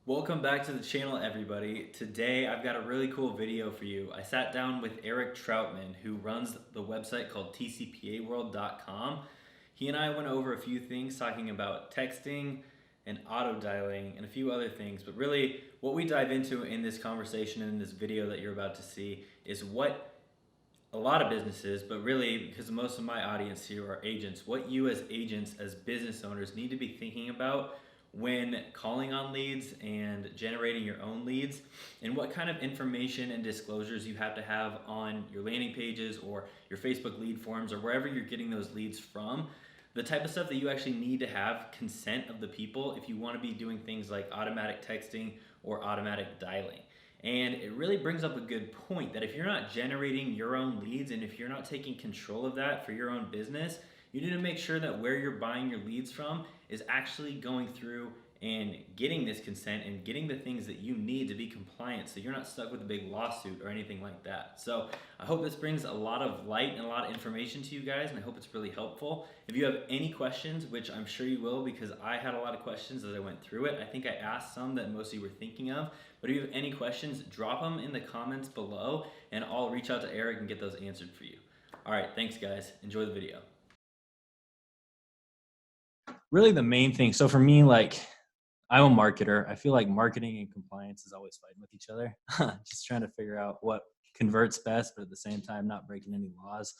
Welcome back to the channel, everybody. Today I've got a really cool video for you. I sat down with Eric Troutman, who runs the website called TCPAworld.com. He and I went over a few things talking about texting and auto dialing and a few other things, but really what we dive into in this conversation and in this video that you're about to see is what a lot of businesses, but really because most of my audience here are agents, what you as agents, as business owners need to be thinking about when calling on leads and generating your own leads, and what kind of information and disclosures you have to have on your landing pages or your Facebook lead forms or wherever you're getting those leads from. The type of stuff that you actually need to have consent of the people if you want to be doing things like automatic texting or automatic dialing. And it really brings up a good point that if you're not generating your own leads and if you're not taking control of that for your own business, you need to make sure that where you're buying your leads from is actually going through and getting this consent and getting the things that you need to be compliant so you're not stuck with a big lawsuit or anything like that. So I hope this brings a lot of light and a lot of information to you guys, and I hope it's really helpful. If you have any questions, which I'm sure you will because I had a lot of questions as I went through it, I think I asked some that most of you were thinking of, but if you have any questions, drop them in the comments below and I'll reach out to Eric and get those answered for you. All right, thanks guys. Enjoy the video. Really the main thing. So for me, like, I'm a marketer. I feel like marketing and compliance is always fighting with each other. Just trying to figure out what converts best, but at the same time, not breaking any laws.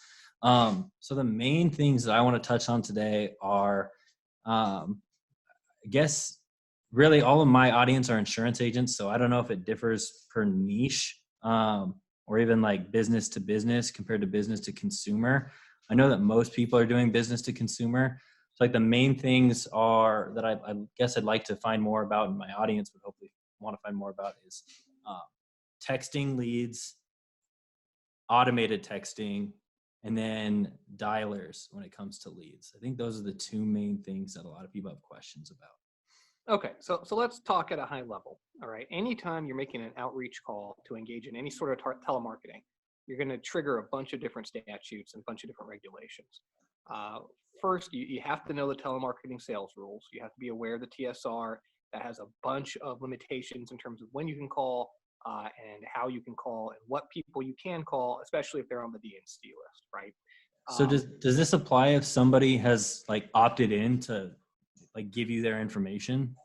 So the main things that I want to touch on today are, I guess, really all of my audience are insurance agents. So I don't know if it differs per niche, or even like business to business compared to business to consumer. I know that most people are doing business to consumer. So like the main things are that I guess I'd like to find more about, and my audience would hopefully want to find more about, is texting leads, automated texting, and then dialers when it comes to leads. I think those are the two main things that a lot of people have questions about. Okay, so let's talk at a high level. All right, anytime you're making an outreach call to engage in any sort of telemarketing, you're going to trigger a bunch of different statutes and a bunch of different regulations. First, you have to know the telemarketing sales rules. You have to be aware of the TSR that has a bunch of limitations in terms of when you can call and how you can call and what people you can call, especially if they're on the DNC list, right? So does this apply if somebody has like opted in to like give you their information?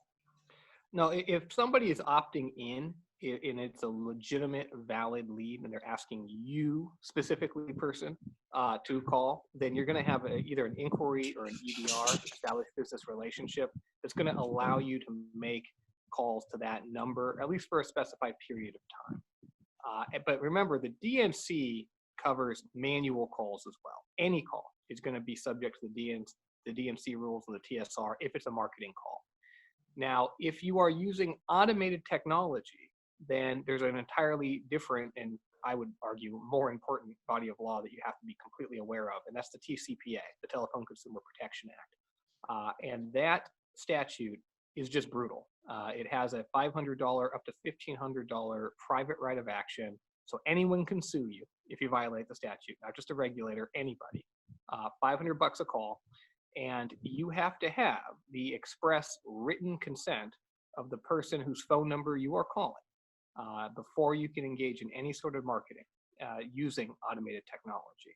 No, if somebody is opting in and it's a legitimate, valid lead, and they're asking you specifically, person, to call, then you're going to have either an inquiry or an EBR, established business relationship, that's going to allow you to make calls to that number, at least for a specified period of time. But remember, the DNC covers manual calls as well. Any call is going to be subject to the DNC rules of the TSR if it's a marketing call. Now, if you are using automated technology, then there's an entirely different, and I would argue more important, body of law that you have to be completely aware of, and that's the TCPA, the Telephone Consumer Protection Act. And that statute is just brutal. It has a $500 up to $1,500 private right of action, so anyone can sue you if you violate the statute, not just a regulator, anybody. $500 a call. And you have to have the express written consent of the person whose phone number you are calling before you can engage in any sort of marketing using automated technology.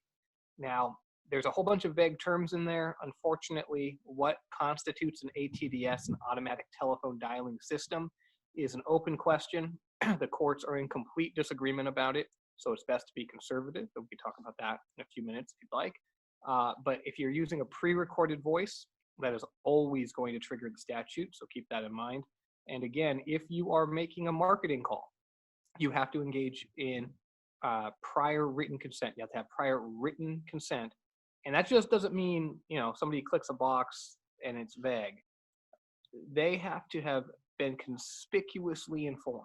Now, there's a whole bunch of vague terms in there. Unfortunately, what constitutes an ATDS, an automatic telephone dialing system, is an open question. The courts are in complete disagreement about it, so it's best to be conservative. We can talk about that in a few minutes if you'd like. But if you're using a pre-recorded voice, that is always going to trigger the statute, so keep that in mind. And again, if you are making a marketing call, you have to engage in prior written consent. You have to have prior written consent. And that just doesn't mean, somebody clicks a box and it's vague. They have to have been conspicuously informed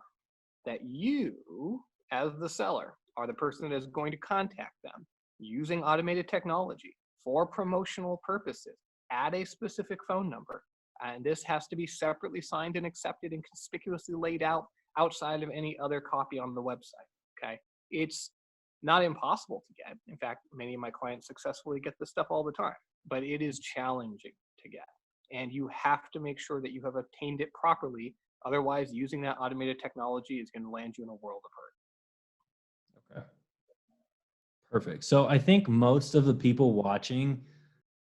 that you, as the seller, are the person that is going to contact them using automated technology for promotional purposes at a specific phone number. And this has to be separately signed and accepted and conspicuously laid out outside of any other copy on the website, okay? It's not impossible to get. In fact, many of my clients successfully get this stuff all the time, but it is challenging to get. And you have to make sure that you have obtained it properly Otherwise, using that automated technology is going to land you in a world of hurt. Okay. Perfect. So I think most of the people watching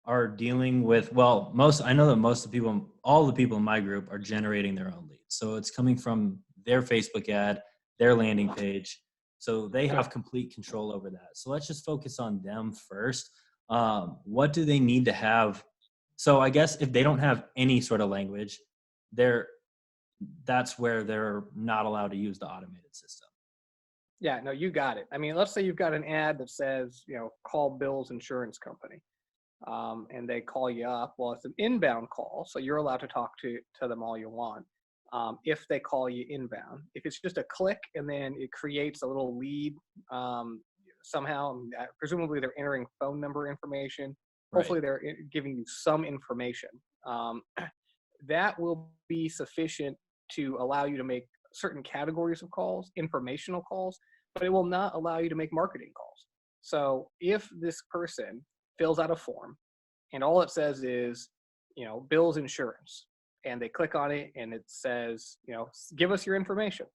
are dealing with, well, I know that most of the people, all the people in my group are generating their own leads. So it's coming from their Facebook ad, their landing page. So they have complete control over that. So let's just focus on them first. What do they need to have? So I guess if they don't have any sort of language, that's where they're not allowed to use the automated system. Yeah, no, you got it. I mean, let's say you've got an ad that says, call Bill's insurance company, and they call you up. Well, it's an inbound call, so you're allowed to talk to them all you want. If they call you inbound, if it's just a click and then it creates a little lead somehow, presumably they're entering phone number information. Right. Hopefully they're giving you some information. That will be sufficient to allow you to make certain categories of calls, informational calls, but it will not allow you to make marketing calls. So if this person fills out a form and all it says is, Bill's insurance, and they click on it and it says, give us your information,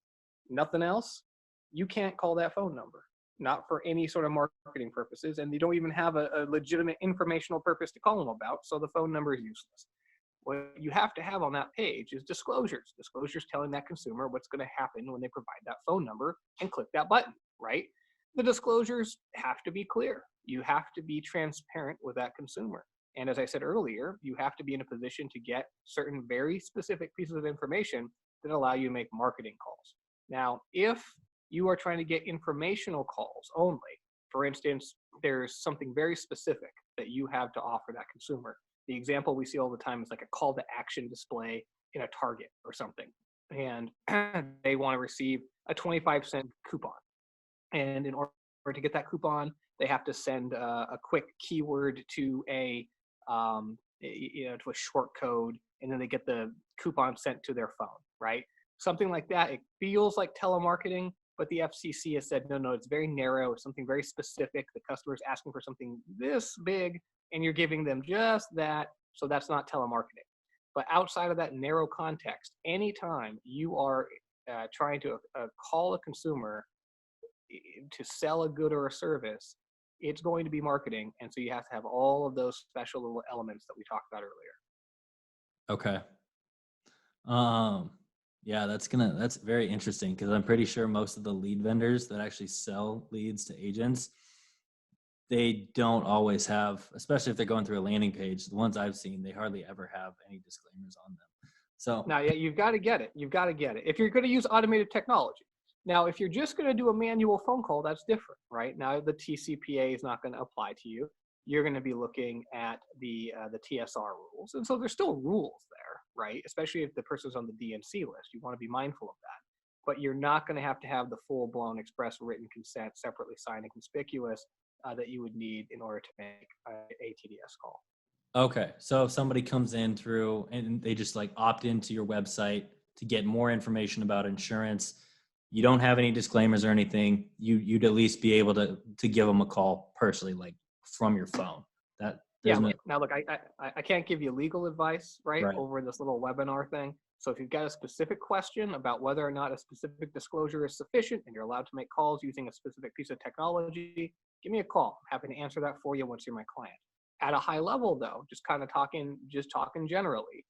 nothing else, you can't call that phone number, not for any sort of marketing purposes. And you don't even have a legitimate informational purpose to call them about. So the phone number is useless. What you have to have on that page is disclosures telling that consumer what's going to happen when they provide that phone number and click that button, right? The disclosures have to be clear. You have to be transparent with that consumer. And as I said earlier, you have to be in a position to get certain very specific pieces of information that allow you to make marketing calls. Now, if you are trying to get informational calls only, for instance, there's something very specific that you have to offer that consumer. The example we see all the time is like a call to action display in a Target or something. And they want to receive a 25-cent coupon. And in order to get that coupon, they have to send a quick keyword to a short code, and then they get the coupon sent to their phone, right? Something like that. It feels like telemarketing, but the FCC has said, no, it's very narrow. It's something very specific. The customer is asking for something this big, and you're giving them just that. So that's not telemarketing. But outside of that narrow context, anytime you are trying to call a consumer to sell a good or a service, it's going to be marketing. And so you have to have all of those special little elements that we talked about earlier. Okay. Yeah, that's very interesting, because I'm pretty sure most of the lead vendors that actually sell leads to agents, they don't always have, especially if they're going through a landing page, the ones I've seen, they hardly ever have any disclaimers on them. So now, yeah, you've got to get it. If you're going to use automated technology. Now, if you're just going to do a manual phone call, that's different, right? Now, the TCPA is not going to apply to you. You're going to be looking at the TSR rules. And so there's still rules there, right? Especially if the person's on the DNC list. You want to be mindful of that. But you're not going to have the full-blown express written consent, separately signed and conspicuous, that you would need in order to make a TDS call. okay, so if somebody comes in through and they just like opt into your website to get more information about insurance, you don't have any disclaimers or anything, you'd at least be able to give them a call personally, like from your phone. Now look, I can't give you legal advice, right, Right. over this little webinar thing. So if you've got a specific question about whether or not a specific disclosure is sufficient and you're allowed to make calls using a specific piece of technology, give me a call. I'm happy to answer that for you once you're my client. At a high level, though, just talking generally,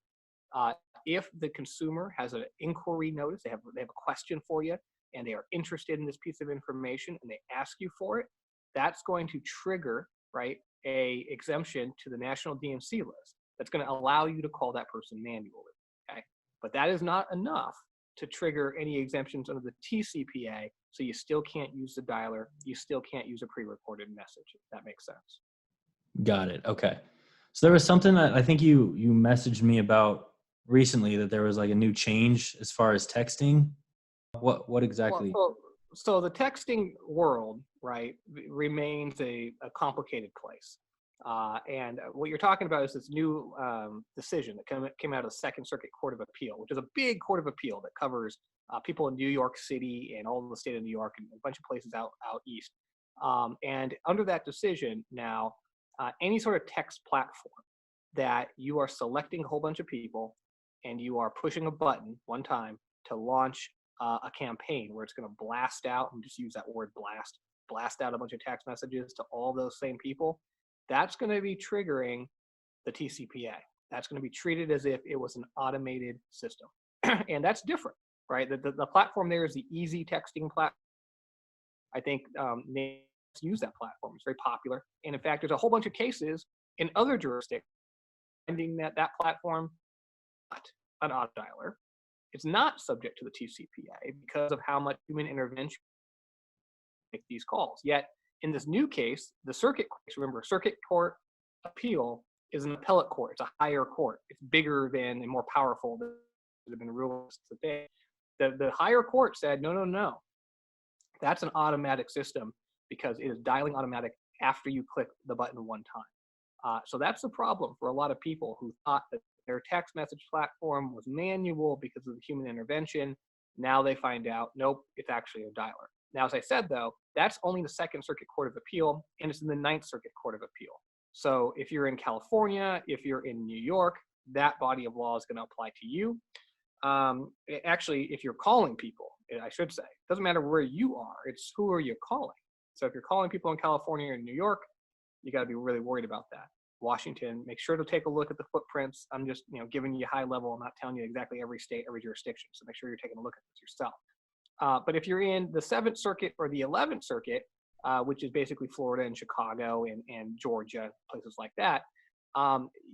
if the consumer has an inquiry notice, they have a question for you, and they are interested in this piece of information, and they ask you for it, that's going to trigger, right, a exemption to the national DMC list. That's going to allow you to call that person manually. Okay, but that is not enough to trigger any exemptions under the TCPA. So you still can't use the dialer. You still can't use a pre-recorded message. If that makes sense. Got it. Okay. So there was something that I think you messaged me about recently, that there was like a new change as far as texting. What exactly? Well, so the texting world, right, remains a complicated place. And what you're talking about is this new decision that came out of the Second Circuit Court of Appeal, which is a big court of appeal that covers people in New York City and all of the state of New York and a bunch of places out east. And under that decision now, any sort of text platform that you are selecting a whole bunch of people and you are pushing a button one time to launch a campaign where it's going to blast out, and just use that word blast out a bunch of text messages to all those same people, that's going to be triggering the TCPA. That's going to be treated as if it was an automated system. And that's different, right? The platform there is the easy texting platform. I think names use that platform. It's very popular. And in fact, there's a whole bunch of cases in other jurisdictions finding that that platform is not an auto dialer. It's not subject to the TCPA because of how much human intervention make these calls. Yet in this new case, the circuit case, remember, circuit court appeal is an appellate court. It's a higher court. It's bigger than and more powerful than have been ruled today. The higher court said, no. That's an automatic system because it is dialing automatic after you click the button one time. So that's the problem for a lot of people who thought that their text message platform was manual because of the human intervention. Now they find out, nope, it's actually a dialer. Now, as I said, though, that's only the Second Circuit Court of Appeal, and it's in the Ninth Circuit Court of Appeal. So if you're in California, if you're in New York, that body of law is going to apply to you. Actually, if you're calling people, I should say, it doesn't matter where you are, it's who are you calling. So if you're calling people in California or New York, you got to be really worried about that. Washington, make sure to take a look at the footprints. I'm just, giving you high level. I'm not telling you exactly every state, every jurisdiction. So make sure you're taking a look at this yourself. But if you're in the 7th Circuit or the 11th Circuit, which is basically Florida and Chicago and Georgia, places like that,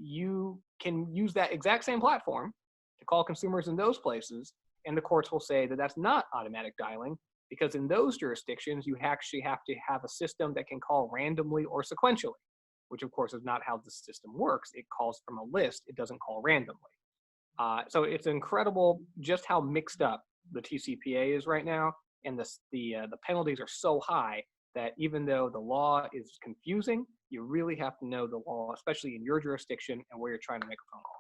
you can use that exact same platform to call consumers in those places, and the courts will say that that's not automatic dialing, because in those jurisdictions, you actually have to have a system that can call randomly or sequentially, which of course is not how the system works. It calls from a list. It doesn't call randomly. So it's incredible just how mixed up the TCPA is right now, and the penalties are so high that even though the law is confusing, you really have to know the law, especially in your jurisdiction and where you're trying to make a phone call.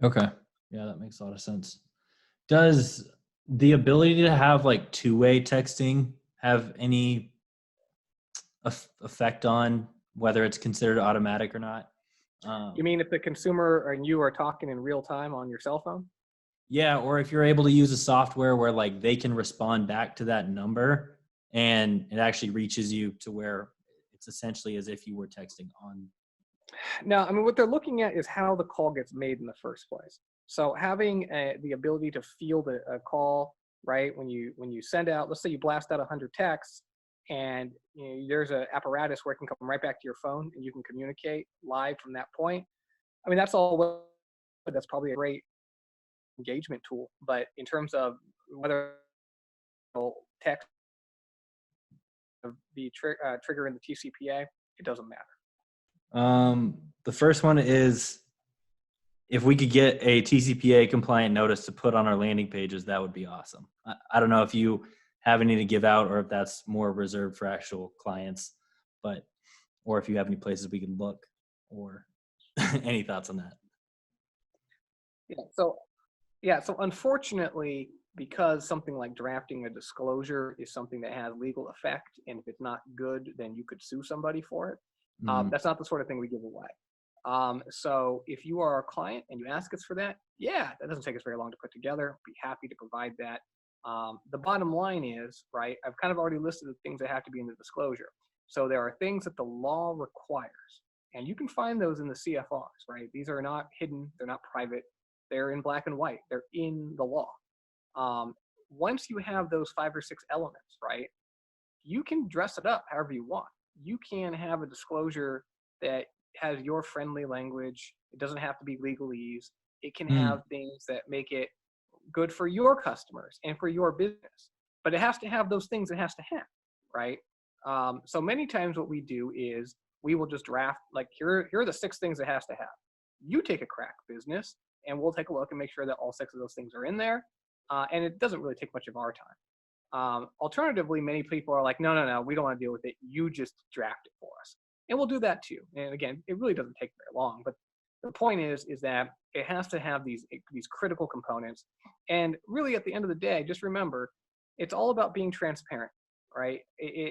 Okay. Yeah, that makes a lot of sense. Does the ability to have like two-way texting have any effect on whether it's considered automatic or not? You mean if the consumer and you are talking in real time on your cell phone? Yeah, or if you're able to use a software where like they can respond back to that number and it actually reaches you to where it's essentially as if you were texting on. No, I mean, what they're looking at is how the call gets made in the first place. So having the ability to field a call, right, when you send out, let's say you blast out 100 texts, and there's an apparatus where it can come right back to your phone and you can communicate live from that point. I mean, that's all. That's probably a great engagement tool. But in terms of whether text be triggering the TCPA, it doesn't matter. The first one is, if we could get a TCPA compliant notice to put on our landing pages, that would be awesome. I don't know if you have any to give out or if that's more reserved for actual clients, or if you have any places we can look, or any thoughts on that. So unfortunately, because something like drafting a disclosure is something that has legal effect, and if it's not good, then you could sue somebody for it. That's not the sort of thing we give away. So if you are a client and you ask us for that, that doesn't take us very long to put together. Be happy to provide that. The bottom line is, right, I've kind of already listed the things that have to be in the disclosure. So there are things that the law requires, and you can find those in the CFRs, right? These are not hidden. They're not private. They're in black and white. They're in the law. Once you have those 5 or 6 elements, right, you can dress it up however you want. You can have a disclosure that has your friendly language. It doesn't have to be legalese. It can have things that make it good for your customers and for your business. But it has to have those things it has to have, right? So many times what we do is we will just draft, like, here are the 6 things it has to have. You take a crack, business, and we'll take a look and make sure that all 6 of those things are in there. And it doesn't really take much of our time. Alternatively, many people are like, no, we don't want to deal with it. You just draft it for us. And we'll do that too. And again, it really doesn't take very long. But the point is that it has to have these critical components. And really, at the end of the day, just remember, it's all about being transparent, right?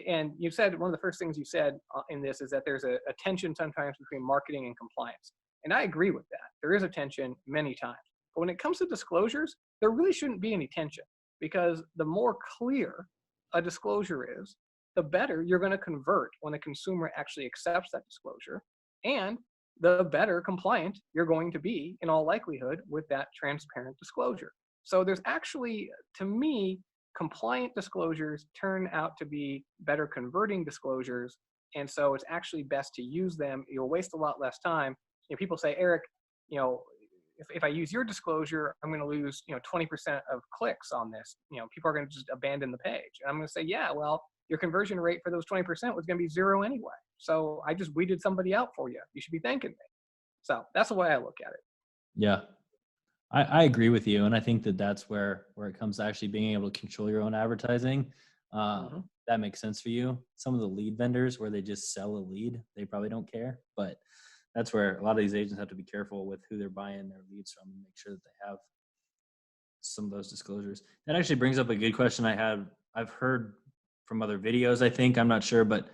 And you said, one of the first things you said in this is that there's a tension sometimes between marketing and compliance. And I agree with that. There is a tension many times. But when it comes to disclosures, there really shouldn't be any tension, because the more clear a disclosure is, the better you're going to convert when a consumer actually accepts that disclosure, and the better compliant you're going to be in all likelihood with that transparent disclosure. So there's actually, to me, compliant disclosures turn out to be better converting disclosures. And so it's actually best to use them. You'll waste a lot less time. People say, Eric, if I use your disclosure, I'm going to lose, 20% of clicks on this. People are going to just abandon the page. And I'm going to say, yeah, well, your conversion rate for those 20% was going to be 0 anyway. So I just weeded somebody out for you. You should be thanking me. So that's the way I look at it. Yeah, I agree with you. And I think that's where it comes to actually being able to control your own advertising. That makes sense for you. Some of the lead vendors where they just sell a lead, they probably don't care. But that's where a lot of these agents have to be careful with who they're buying their leads from and make sure that they have some of those disclosures. That actually brings up a good question I've heard from other videos, I think. I'm not sure, but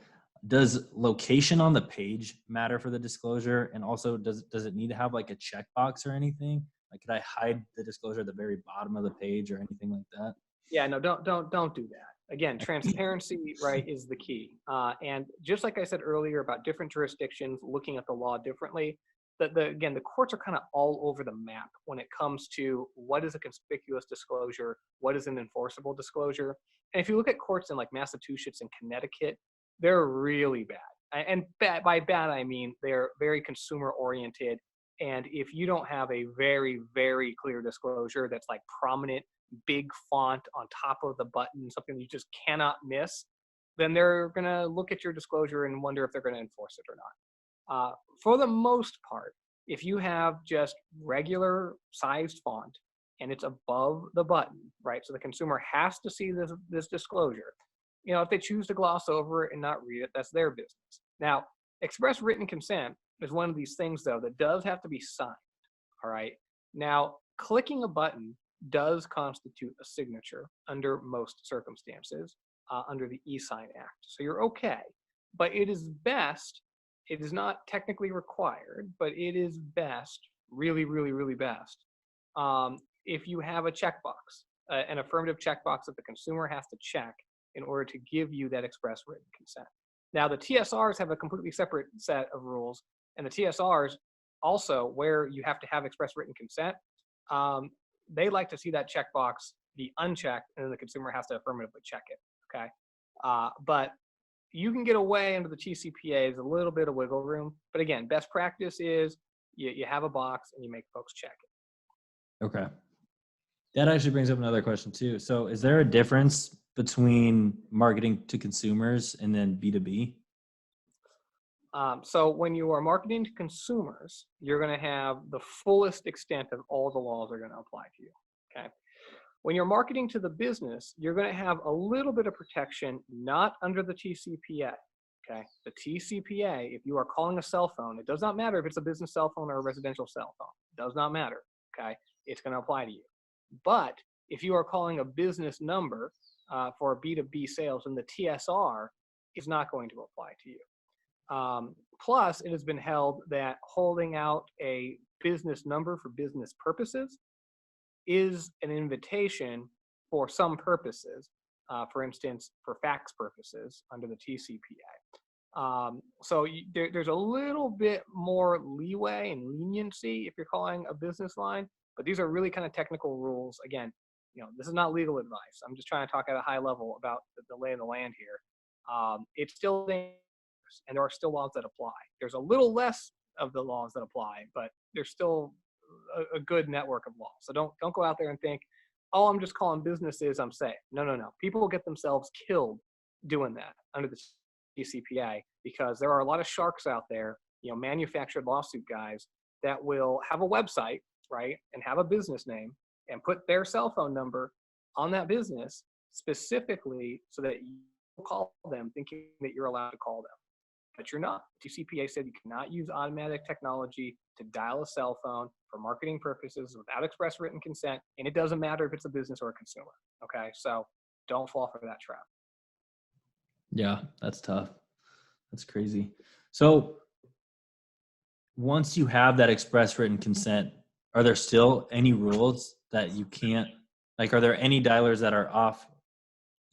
does location on the page matter for the disclosure? And also, does it need to have like a checkbox or anything? Like, could I hide the disclosure at the very bottom of the page or anything like that? Yeah, no, don't do that. Again, transparency, right, is the key. And just like I said earlier about different jurisdictions looking at the law differently, the courts are kind of all over the map when it comes to what is a conspicuous disclosure, what is an enforceable disclosure. And if you look at courts in like Massachusetts and Connecticut, they're really bad. And by bad, I mean they're very consumer oriented. And if you don't have a very, very clear disclosure that's like prominent, big font on top of the button, something you just cannot miss, then they're going to look at your disclosure and wonder if they're going to enforce it or not. For the most part, if you have just regular sized font and it's above the button, right, so the consumer has to see this disclosure, if they choose to gloss over it and not read it, that's their business. Now, express written consent is one of these things, though, that does have to be signed, all right? Now, clicking a button does constitute a signature under most circumstances, under the e-sign act. So you're okay, but it is best, it is not technically required, but it is best, really, really, really best, if you have a checkbox, an affirmative checkbox that the consumer has to check in order to give you that express written consent. Now, the TSRs have a completely separate set of rules, and the TSRs also, where you have to have express written consent, they like to see that checkbox be unchecked, and then the consumer has to affirmatively check it, okay? But you can get away under the TCPA. There's a little bit of wiggle room. But again, best practice is you have a box and you make folks check it. Okay. That actually brings up another question too. So is there a difference between marketing to consumers and then B2B? So when you are marketing to consumers, you're going to have the fullest extent of all the laws are going to apply to you, okay? When you're marketing to the business, you're going to have a little bit of protection, not under the TCPA, okay? The TCPA, if you are calling a cell phone, it does not matter if it's a business cell phone or a residential cell phone. It does not matter, okay? It's going to apply to you. But if you are calling a business number for B2B sales, then the TSR is not going to apply to you. Plus, it has been held that holding out a business number for business purposes is an invitation for some purposes, for instance, for fax purposes under the TCPA. So there's a little bit more leeway and leniency if you're calling a business line, but these are really kind of technical rules. Again, this is not legal advice. I'm just trying to talk at a high level about the lay of the land here. It's still dangerous, and there are still laws that apply. There's a little less of the laws that apply, but there's still a good network of laws. So don't go out there and think, oh, I'm just calling businesses, I'm safe. No. People will get themselves killed doing that under the TCPA, because there are a lot of sharks out there, manufactured lawsuit guys that will have a website, right, and have a business name and put their cell phone number on that business specifically so that you call them thinking that you're allowed to call them. But you're not. TCPA said you cannot use automatic technology to dial a cell phone for marketing purposes without express written consent, and it doesn't matter if it's a business or a consumer, okay? So don't fall for that trap. Yeah, that's tough. That's crazy. So once you have that express written consent, are there still any rules that you can't, like, are there any dialers that are off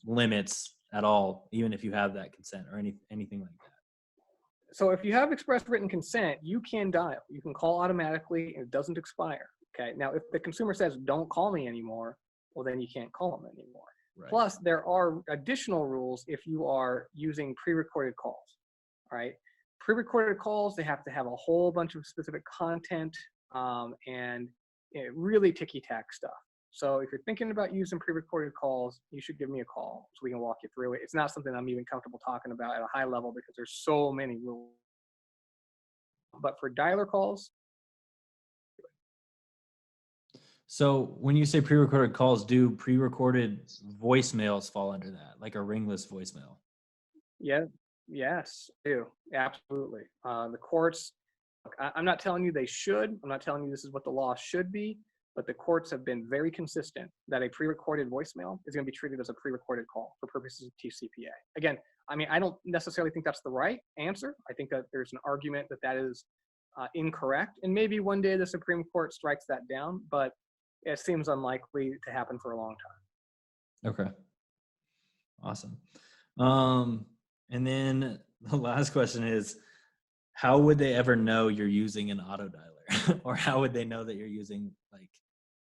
limits at all, even if you have that consent or anything like that? So if you have express written consent, you can dial. You can call automatically and it doesn't expire. Okay. Now, if the consumer says, don't call me anymore, well, then you can't call them anymore. Right. Plus, there are additional rules if you are using pre-recorded calls. All right. Pre-recorded calls, they have to have a whole bunch of specific content and really ticky-tack stuff. So if you're thinking about using pre-recorded calls, you should give me a call so we can walk you through it. It's not something I'm even comfortable talking about at a high level because there's so many rules. But for dialer calls, So when you say pre-recorded calls, do pre-recorded voicemails fall under that, like a ringless voicemail? yeah, yes, do absolutely. The courts, look, I'm not telling you they should. I'm not telling you this is what the law should be, but the courts have been very consistent that a pre-recorded voicemail is going to be treated as a pre-recorded call for purposes of TCPA. Again, I mean, I don't necessarily think that's the right answer. I think that there's an argument that that is incorrect, and maybe one day the Supreme Court strikes that down, but it seems unlikely to happen for a long time. Okay. Awesome. And then the last question is, how would they ever know you're using an auto dialer? Or how would they know that you're using like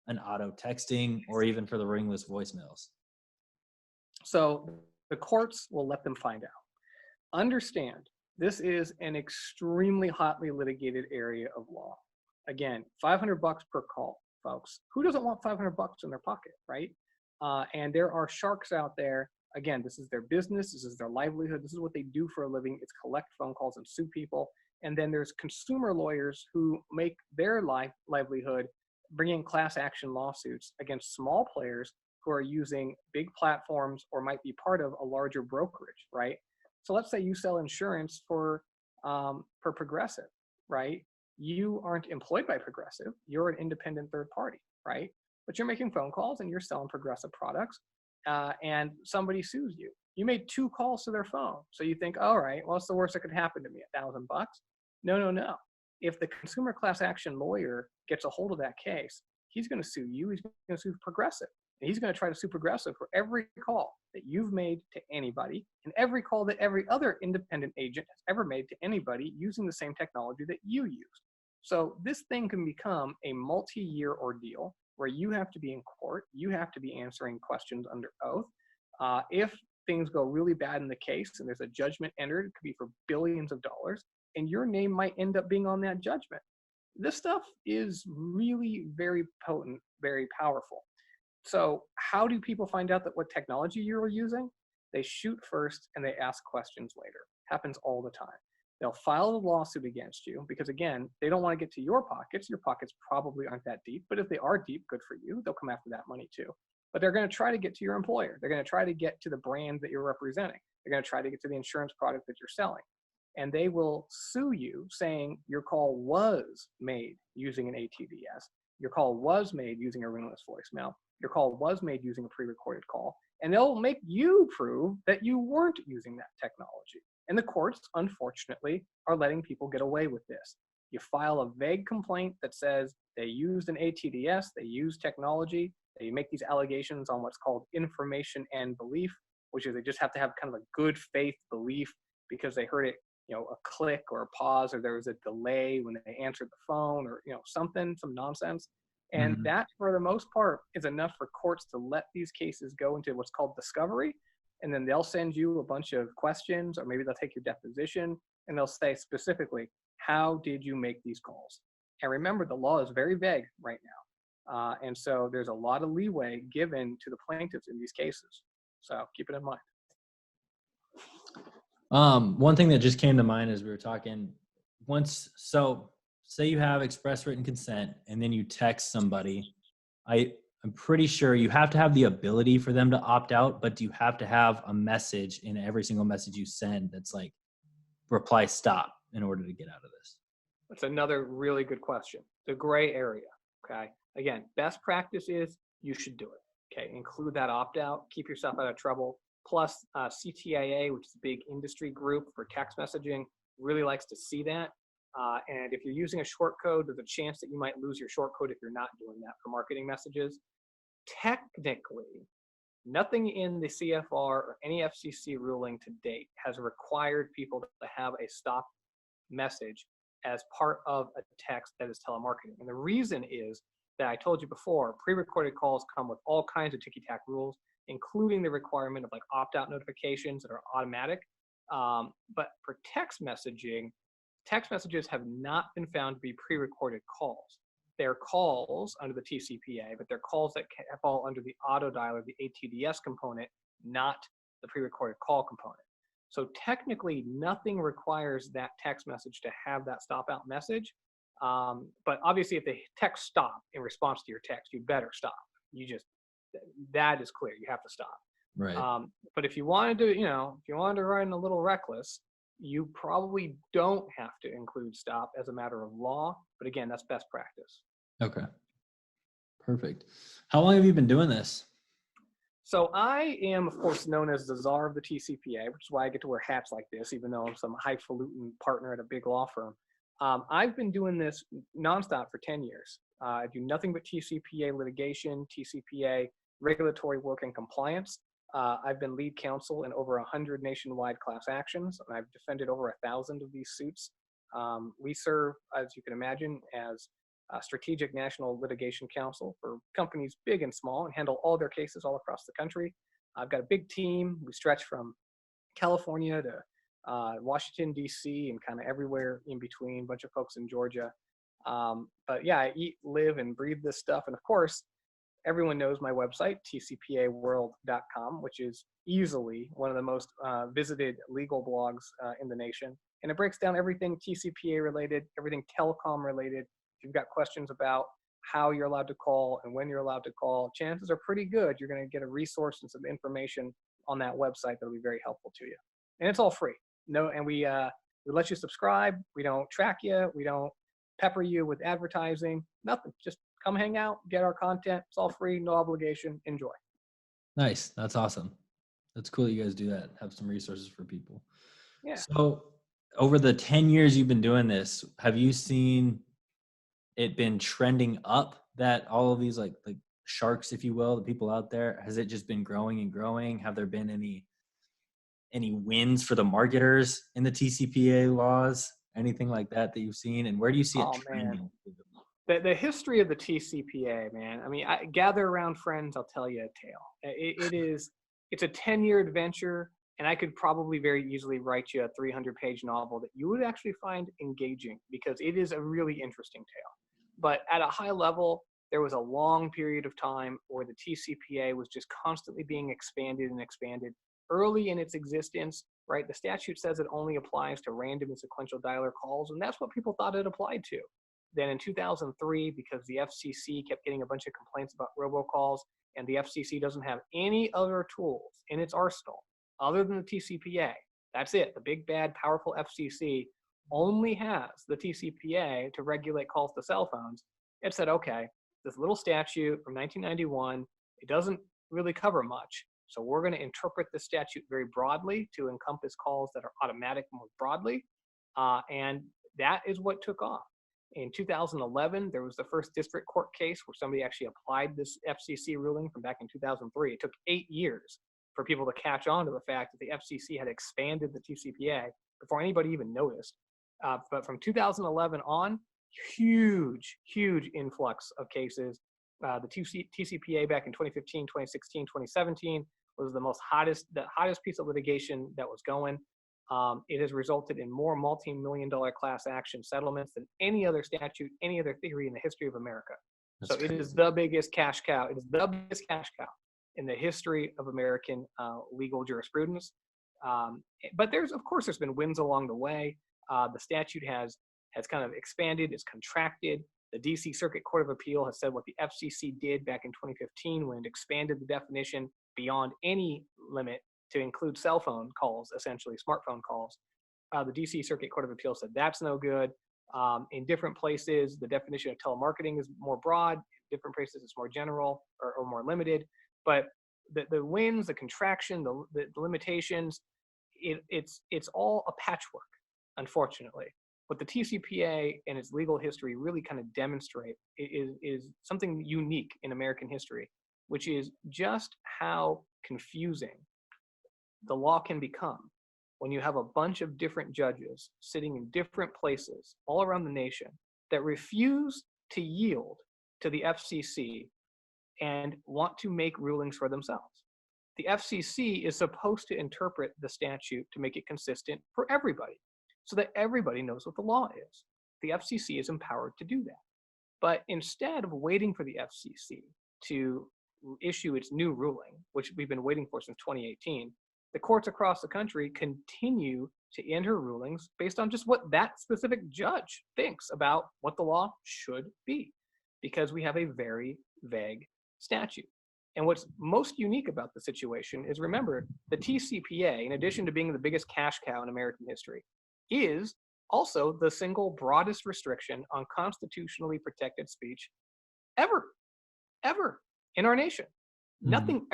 an auto texting or even for the ringless voicemails? So the courts will let them find out. Understand, this is an extremely hotly litigated area of law. Again, $500 per call, folks. Who doesn't want $500 in their pocket, right? And there are sharks out there. Again, this is their business. This is their livelihood. This is what they do for a living. It's collect phone calls and sue people. And then there's consumer lawyers who make their livelihood bringing class action lawsuits against small players who are using big platforms or might be part of a larger brokerage, right? So let's say you sell insurance for Progressive, right? You aren't employed by Progressive. You're an independent third party, right? But you're making phone calls and you're selling Progressive products, and somebody sues you. You made 2 calls to their phone. So you think, all right, well, what's the worst that could happen to me? $1,000? No. If the consumer class action lawyer gets a hold of that case, he's going to sue you. He's going to sue Progressive. And he's going to try to sue Progressive for every call that you've made to anybody and every call that every other independent agent has ever made to anybody using the same technology that you use. So this thing can become a multi-year ordeal where you have to be in court. You have to be answering questions under oath. If things go really bad in the case and there's a judgment entered, it could be for billions of dollars, and your name might end up being on that judgment. This stuff is really very potent, very powerful. So how do people find out that what technology you're using? They shoot first and they ask questions later. Happens all the time. They'll file a lawsuit against you because, again, they don't want to get to your pockets. Your pockets probably aren't that deep, but if they are deep, good for you. They'll come after that money too. But they're going to try to get to your employer. They're going to try to get to the brand that you're representing. They're going to try to get to the insurance product that you're selling. And they will sue you saying your call was made using an ATDS. Your call was made using a ringless voicemail. Your call was made using a pre-recorded call. And they'll make you prove that you weren't using that technology. And the courts, unfortunately, are letting people get away with this. You file a vague complaint that says they used an ATDS, they used technology, they make these allegations on what's called information and belief, which is they just have to have kind of a good faith belief because they heard it, a click or a pause, or there was a delay when they answered the phone, or, something, some nonsense. And that, for the most part, is enough for courts to let these cases go into what's called discovery. And then they'll send you a bunch of questions, or maybe they'll take your deposition, and they'll say specifically, how did you make these calls? And remember, the law is very vague right now. And so there's a lot of leeway given to the plaintiffs in these cases. So keep it in mind. One thing that just came to mind as we were talking, so say you have express written consent and then you text somebody, I'm pretty sure you have to have the ability for them to opt out, but do you have to have a message in every single message you send that's like reply stop in order to get out of this? That's another really good question. The gray area, okay? Again, best practice is you should do it, okay? Include that opt out, keep yourself out of trouble. Plus, CTIA, which is a big industry group for text messaging, really likes to see that. And if you're using a short code, there's a chance that you might lose your short code if you're not doing that for marketing messages. Technically, nothing in the CFR or any FCC ruling to date has required people to have a stop message as part of a text that is telemarketing. And the reason is that I told you before, pre-recorded calls come with all kinds of ticky-tack rules, including the requirement of like opt-out notifications that are automatic. But for text messaging, text messages have not been found to be pre-recorded calls. They're calls under the TCPA, but they're calls that fall under the auto dialer, the ATDS component, not the pre-recorded call component. So technically, nothing requires that text message to have that stop out message. But obviously, if the text stop in response to your text, you better stop. That is clear. You have to stop. Right. But if you wanted to, if you wanted to run a little reckless, you probably don't have to include stop as a matter of law. But again, that's best practice. Okay. Perfect. How long have you been doing this? So I am, of course, known as the czar of the TCPA, which is why I get to wear hats like this, even though I'm some highfalutin partner at a big law firm. I've been doing this nonstop for 10 years. I do nothing but TCPA litigation, TCPA regulatory work and compliance. I've been lead counsel in over 100 nationwide class actions, and I've defended over 1,000 of these suits. We serve, as you can imagine, as a strategic national litigation counsel for companies big and small and handle all their cases all across the country. I've got a big team. We stretch from California to Washington, D.C., and kind of everywhere in between, a bunch of folks in Georgia. But yeah, I eat, live, and breathe this stuff. And of course, everyone knows my website, tcpaworld.com, which is easily one of the most visited legal blogs in the nation. And it breaks down everything TCPA related, everything telecom related. If you've got questions about how you're allowed to call and when you're allowed to call, chances are pretty good you're going to get a resource and some information on that website that'll be very helpful to you. And it's all free. And we let you subscribe. We don't track you. We don't pepper you with advertising. Nothing. Just come hang out, get our content. It's all free, no obligation. Enjoy. Nice. That's awesome. That's cool that you guys do that. Have some resources for people. Yeah. So over the 10 years you've been doing this, have you seen it been trending up, that all of these like sharks, if you will, the people out there, has it just been growing and growing? Have there been any wins for the marketers in the TCPA laws? Anything like that you've seen? And where do you see it trending? Man. The history of the TCPA, man. I mean, gather around friends, I'll tell you a tale. It's a 10-year adventure, and I could probably very easily write you a 300-page novel that you would actually find engaging, because it is a really interesting tale. But at a high level, there was a long period of time where the TCPA was just constantly being expanded and expanded. Early in its existence, right, the statute says it only applies to random and sequential dialer calls, and that's what people thought it applied to. Then in 2003, because the FCC kept getting a bunch of complaints about robocalls, and the FCC doesn't have any other tools in its arsenal other than the TCPA. That's it. The big, bad, powerful FCC only has the TCPA to regulate calls to cell phones. It said, okay, this little statute from 1991, it doesn't really cover much. So we're going to interpret the statute very broadly to encompass calls that are automatic more broadly. And that is what took off. In 2011, there was the first district court case where somebody actually applied this FCC ruling from back in 2003. It took 8 years for people to catch on to the fact that the FCC had expanded the TCPA before anybody even noticed. But from 2011 on, huge influx of cases. The TCPA back in 2015, 2016, 2017 was the hottest piece of litigation that was going. It has resulted in more multi-million-dollar class action settlements than any other statute, any other theory in the history of America. That's crazy. It is the biggest cash cow. It is the biggest cash cow in the history of American legal jurisprudence. But there's been wins along the way. The statute has kind of expanded, it's contracted. The DC Circuit Court of Appeal has said what the FCC did back in 2015 when it expanded the definition beyond any limit to include cell phone calls, essentially smartphone calls. The DC Circuit Court of Appeal said that's no good. In different places, the definition of telemarketing is more broad. In different places, it's more general or more limited. But the wins, the contraction, the limitations, it's all a patchwork, unfortunately. what the TCPA and its legal history really kind of demonstrate is something unique in American history, which is just how confusing the law can become when you have a bunch of different judges sitting in different places all around the nation that refuse to yield to the FCC and want to make rulings for themselves. The FCC is supposed to interpret the statute to make it consistent for everybody so that everybody knows what the law is. The FCC is empowered to do that. But instead of waiting for the FCC to issue its new ruling, which we've been waiting for since 2018, the courts across the country continue to enter rulings based on just what that specific judge thinks about what the law should be, because we have a very vague statute. And what's most unique about the situation is, remember, the TCPA, in addition to being the biggest cash cow in American history, is also the single broadest restriction on constitutionally protected speech ever in our nation. Nothing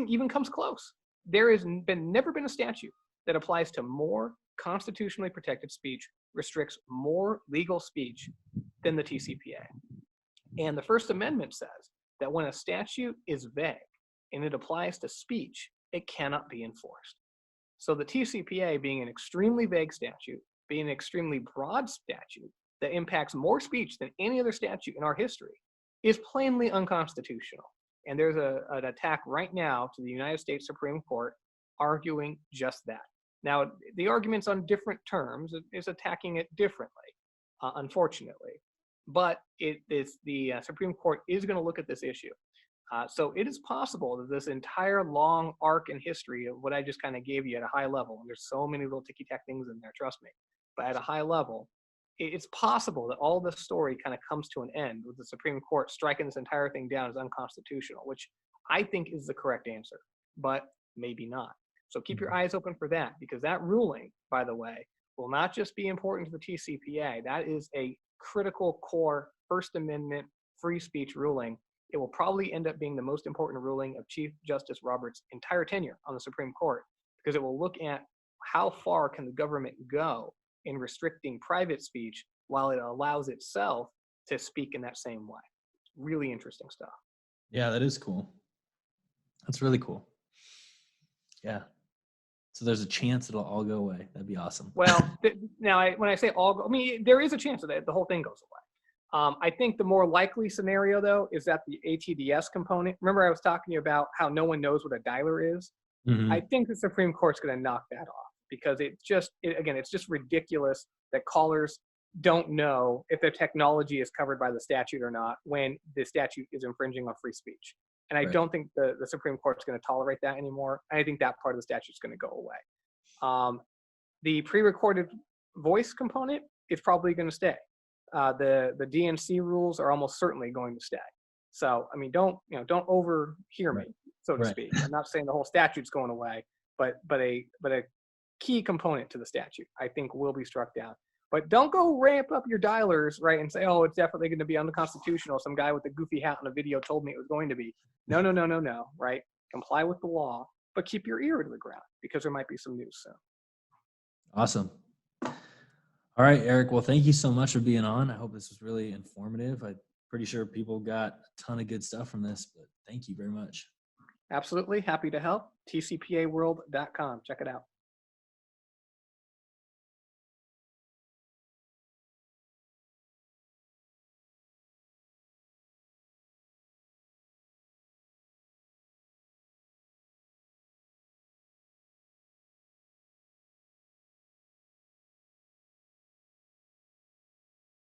even comes close. There has never been a statute that applies to more constitutionally protected speech, restricts more legal speech than the TCPA. And the First Amendment says that when a statute is vague and it applies to speech, it cannot be enforced. So the TCPA, being an extremely vague statute, being an extremely broad statute that impacts more speech than any other statute in our history, is plainly unconstitutional. And there's an attack right now to the United States Supreme Court arguing just that. Now, the argument's on different terms. It's attacking it differently, unfortunately. But the Supreme Court is going to look at this issue. So it is possible that this entire long arc in history of what I just kind of gave you at a high level, and there's so many little ticky-tack things in there, trust me, but at a high level, it's possible that all this story kind of comes to an end with the Supreme Court striking this entire thing down as unconstitutional, which I think is the correct answer, but maybe not. So keep your eyes open for that, because that ruling, by the way, will not just be important to the TCPA. That is a critical core First Amendment free speech ruling. It will probably end up being the most important ruling of Chief Justice Roberts' entire tenure on the Supreme Court, because it will look at how far can the government go in restricting private speech while it allows itself to speak in that same way. Really interesting stuff. Yeah, that is cool. That's really cool. Yeah. So there's a chance it'll all go away. That'd be awesome. Well, now when I say all, I mean, there is a chance that the whole thing goes away. I think the more likely scenario, though, is that the ATDS component, remember I was talking to you about how no one knows what a dialer is? Mm-hmm. I think the Supreme Court's going to knock that off, because it's just ridiculous that callers don't know if their technology is covered by the statute or not when the statute is infringing on free speech. And I don't think the Supreme Court's going to tolerate that anymore. I think that part of the statute is going to go away. The pre-recorded voice component is probably going to stay. The DNC rules are almost certainly going to stay. So, I mean, don't overhear me, so to speak. I'm not saying the whole statute's going away, but a key component to the statute, I think, will be struck down. But don't go ramp up your dialers, right, and say, oh, it's definitely going to be unconstitutional. Some guy with a goofy hat on a video told me it was going to be. No, right? Comply with the law, but keep your ear to the ground, because there might be some news soon. Awesome. All right, Eric. Well, thank you so much for being on. I hope this was really informative. I'm pretty sure people got a ton of good stuff from this, but thank you very much. Absolutely. Happy to help. TCPAworld.com. Check it out.